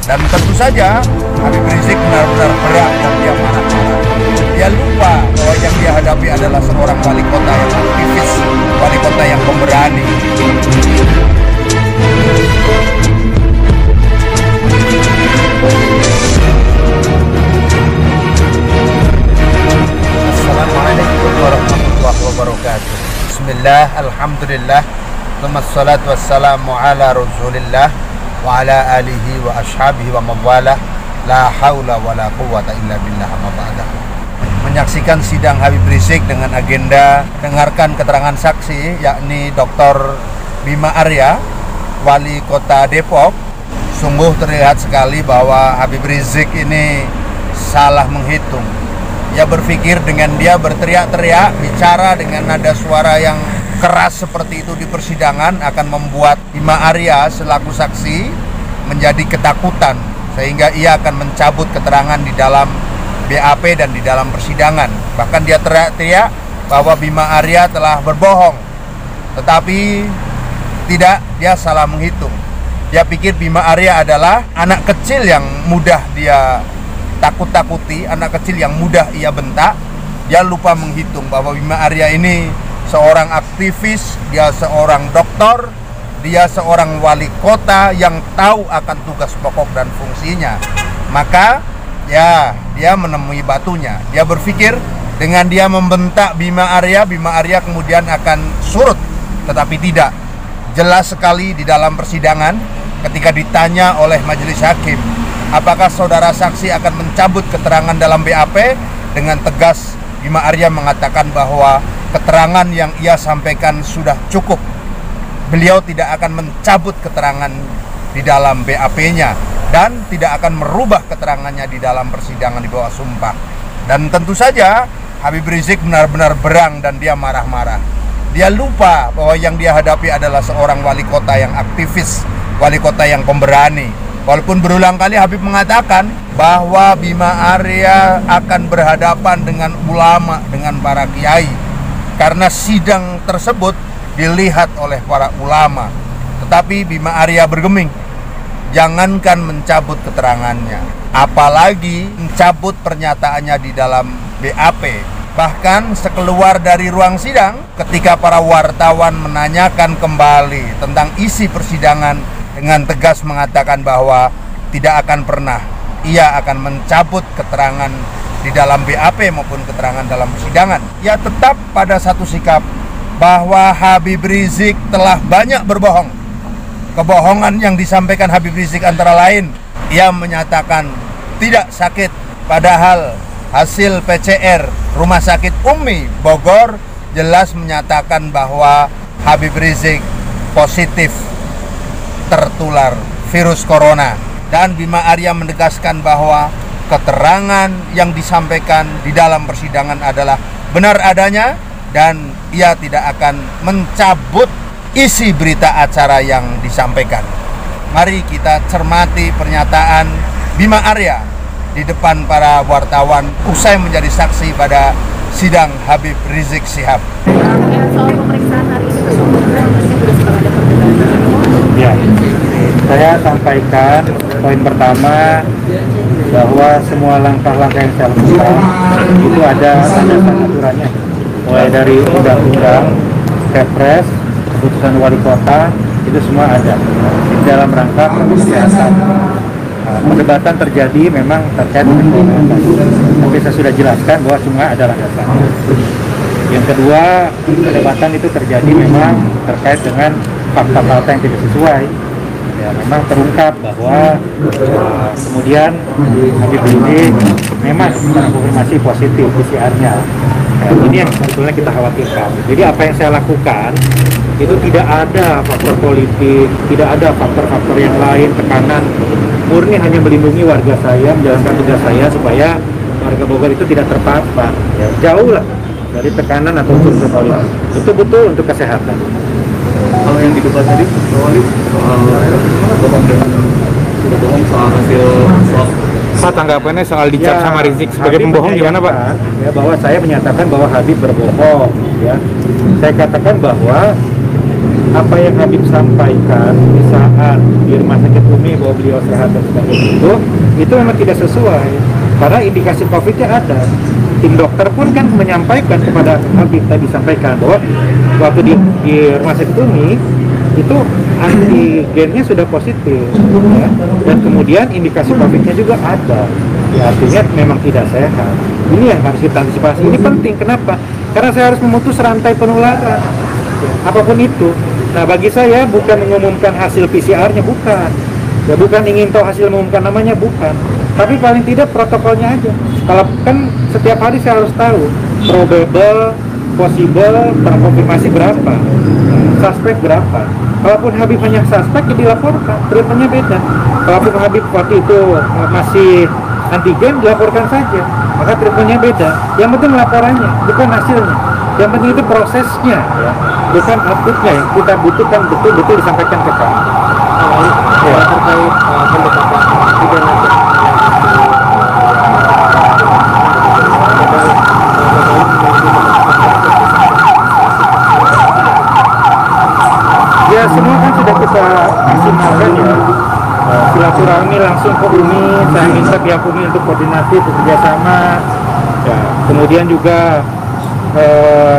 Dan tentu saja Habib Rizik benar-benar berat dan dia marah-marah. Dia lupa bahwa yang dia hadapi adalah seorang wali kota yang aktivis, wali kota yang pemberani. Assalamualaikum warahmatullahi wabarakatuh. Bismillah, alhamdulillah, wassalatu wassalamu ala rasulillah wa ala alihi wa ashabihi wa mawalah, la hawla wa la quwwata illa billah amma ba'da. Menyaksikan sidang Habib Rizik dengan agenda dengarkan keterangan saksi, yakni Dr. Bima Arya, wali kota Depok. Sungguh terlihat sekali bahwa Habib Rizik ini salah menghitung. Ia berpikir dengan dia berteriak-teriak, bicara dengan nada suara yang keras seperti itu di persidangan akan membuat Bima Arya selaku saksi menjadi ketakutan, sehingga ia akan mencabut keterangan di dalam BAP dan di dalam persidangan. Bahkan dia teriak-teriak bahwa Bima Arya telah berbohong. Tetapi tidak, dia salah menghitung. Dia pikir Bima Arya adalah anak kecil yang mudah dia takut-takuti, anak kecil yang mudah ia bentak. Dia lupa menghitung bahwa Bima Arya ini seorang aktivis, dia seorang dokter, dia seorang wali kota yang tahu akan tugas pokok dan fungsinya. Maka ya, dia menemui batunya. Dia berpikir dengan dia membentak Bima Arya kemudian akan surut. Tetapi tidak. Jelas sekali di dalam persidangan ketika ditanya oleh majelis hakim, apakah saudara saksi akan mencabut keterangan dalam BAP? Dengan tegas Bima Arya mengatakan bahwa keterangan yang ia sampaikan sudah cukup. Beliau tidak akan mencabut keterangan di dalam BAP-nya dan tidak akan merubah keterangannya di dalam persidangan di bawah sumpah. Dan tentu saja Habib Rizik benar-benar berang dan dia marah-marah. Dia lupa bahwa yang dia hadapi adalah seorang wali kota yang aktivis, wali kota yang pemberani. Walaupun berulang kali Habib mengatakan bahwa Bima Arya akan berhadapan dengan ulama, dengan para kiai, karena sidang tersebut dilihat oleh para ulama. Tetapi Bima Arya bergeming, jangankan mencabut keterangannya, apalagi mencabut pernyataannya di dalam BAP. Bahkan sekeluar dari ruang sidang, ketika para wartawan menanyakan kembali tentang isi persidangan, dengan tegas mengatakan bahwa tidak akan pernah ia akan mencabut keterangan di dalam BAP maupun keterangan dalam persidangan. Ia tetap pada satu sikap bahwa Habib Rizik telah banyak berbohong. Kebohongan yang disampaikan Habib Rizik antara lain, ia menyatakan tidak sakit, padahal hasil PCR Rumah Sakit Umi Bogor jelas menyatakan bahwa Habib Rizik positif tertular virus corona. Dan Bima Arya menegaskan bahwa keterangan yang disampaikan di dalam persidangan adalah benar adanya dan ia tidak akan mencabut isi berita acara yang disampaikan. Mari kita cermati pernyataan Bima Arya di depan para wartawan usai menjadi saksi pada sidang Habib Rizik Syihab. Soal pemeriksaan hari ini, ya, saya sampaikan poin pertama bahwa semua langkah-langkah yang saya lakukan itu ada aturannya, mulai dari undang-undang, Kepres, keputusan wali kota, itu semua ada di dalam rangka kesehatan. Perdebatan terjadi memang terkait dengan kesehatan, tapi saya sudah jelaskan bahwa semua ada landasannya. Yang kedua, perdebatan itu terjadi memang terkait dengan fakta-fakta yang tidak sesuai. Ya, memang terungkap bahwa kemudian Habib Rizik memang terkonfirmasi positif PCR-nya. Ya, ini yang sebetulnya kita khawatirkan. Jadi apa yang saya lakukan itu tidak ada faktor politik, tidak ada faktor-faktor yang lain, tekanan, murni hanya melindungi warga saya, menjalankan tugas saya supaya warga Bogor itu tidak terpapar. Ya, jauh lah dari tekanan atau unsur politik. Betul-betul untuk kesehatan. Kalau yang didebat tadi, soal hasil swab. Pak, tanggapannya soal dicap sama Rizik sebagai pembohong gimana Pak? Ya, bahwa saya menyatakan bahwa Habib berbohong. Ya, saya katakan bahwa apa yang Habib sampaikan di saat di rumah sakit Umi bahwa beliau sehat dan sebagainya itu memang tidak sesuai, karena indikasi COVID-nya ada. Tim dokter pun kan menyampaikan kepada Habib, tadi disampaikan bahwa waktu di rumah sakit Umi itu antigennya sudah positif, ya. Dan kemudian indikasi COVID-nya juga ada, ya, artinya memang tidak sehat. Ini yang harus kita antisipasi. Ini penting, kenapa? Karena saya harus memutus rantai penularan, apapun itu. Nah, bagi saya bukan mengumumkan hasil PCR-nya, bukan. Ya, bukan ingin tahu hasil mengumumkan namanya, bukan. Tapi paling tidak protokolnya aja. Kalau kan setiap hari saya harus tahu probable, possible, terkonfirmasi berapa, suspek berapa. Kalaupun Habib hanya suspek, ya dilaporkan, treatmentnya beda. Kalaupun Habib waktu itu masih antigen, dilaporkan saja, maka treatmentnya beda. Yang penting laporannya, bukan hasilnya. Yang penting itu prosesnya, ya. Bukan outputnya yang kita butuhkan betul-betul disampaikan ke kami. Ya. Terkait pendekatan ya, semua kan sudah kita maksimalkan, ya. Silaturahmi langsung ke Umi, saya minta pihak Umi untuk koordinasi bekerjasama, ya. Kemudian juga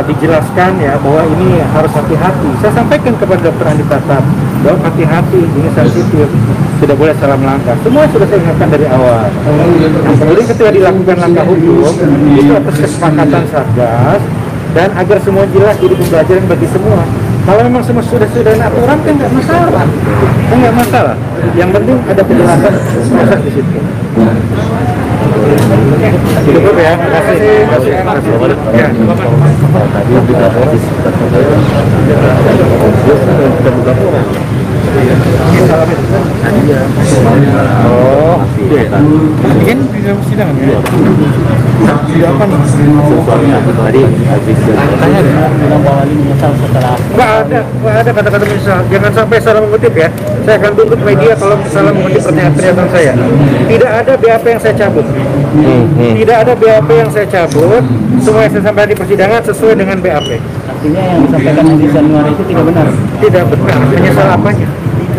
dijelaskan, ya, bahwa ini harus hati-hati. Saya sampaikan kepada Dr. Andi Tatap bahwa hati-hati, ini sensitif, tidak boleh salah melangkah. Semua sudah saya ingatkan dari awal. Kemudian ketika dilakukan langkah hukum itu atas kesepakatan Satgas dan agar semua jelas jadi pembelajaran bagi semua. Kalau memang semua sudah ada aturan kan nggak masalah, nggak masalah. Yang penting ada penjelasan proses di situ. Cukup ya, terima kasih. Ya. Tadi juga habis oh, ini kan persidangan ya? Sudah apa nih? Tadi habis bilang bahwa ini menyesal setelah nggak ada kata-kata menyesal. Jangan sampai salah mengutip, ya. Saya akan tuntut media kalau salah mengutip pernyataan saya. Tidak ada BAP yang saya cabut. Tidak ada BAP yang saya cabut. Semua yang saya sampaikan di persidangan sesuai dengan BAP. Artinya yang disampaikan di Januari itu tidak benar? Tidak benar. Menyesal apanya?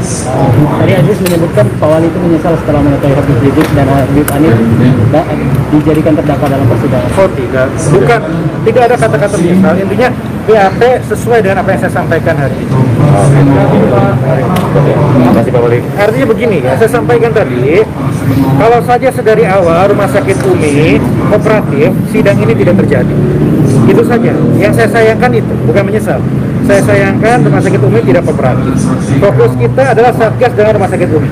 Tadi Aziz menyebutkan Pak Wali itu menyesal setelah mengetahui Habib Rizik dan Habib Anif dijadikan terdakwa dalam persidangan. Oh tidak, bukan, tidak ada kata-kata menyesal. Intinya BAP sesuai dengan apa yang saya sampaikan hari ini. Terima kasih Pak Wali. Artinya begini, ya, saya sampaikan tadi, kalau saja sedari awal Rumah Sakit Umi kooperatif, sidang ini tidak terjadi. Itu saja. Yang saya sayangkan itu, bukan menyesal. Saya sayangkan Rumah Sakit Umi tidak kooperatif. Fokus kita adalah Satgas dengan Rumah Sakit Umi.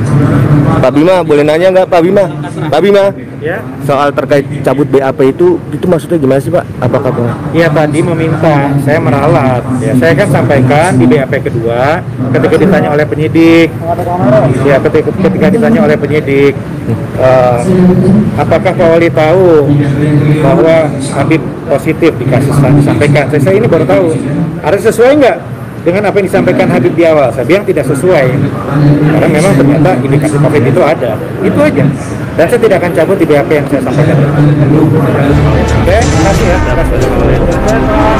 Pak Bima, boleh nanya nggak Pak Bima? Pak Bima, Ya, soal terkait cabut BAP itu maksudnya gimana sih Pak? Apakah Pak? ya tadi meminta, saya meralat. Ya, saya kan sampaikan di BAP kedua, ketika ditanya oleh penyidik, ya ketika ditanya oleh penyidik, apakah Pak Wali tahu bahwa Habib positif di kasus disampaikan? Saya ini baru tahu. Ada sesuai nggak dengan apa yang disampaikan Habib di awal? Saya bilang tidak sesuai, karena memang ternyata indikasi COVID itu ada. Itu aja. Dan saya tidak akan cabut di BAP yang saya sampaikan. Oke, terima kasih ya. Terima kasih.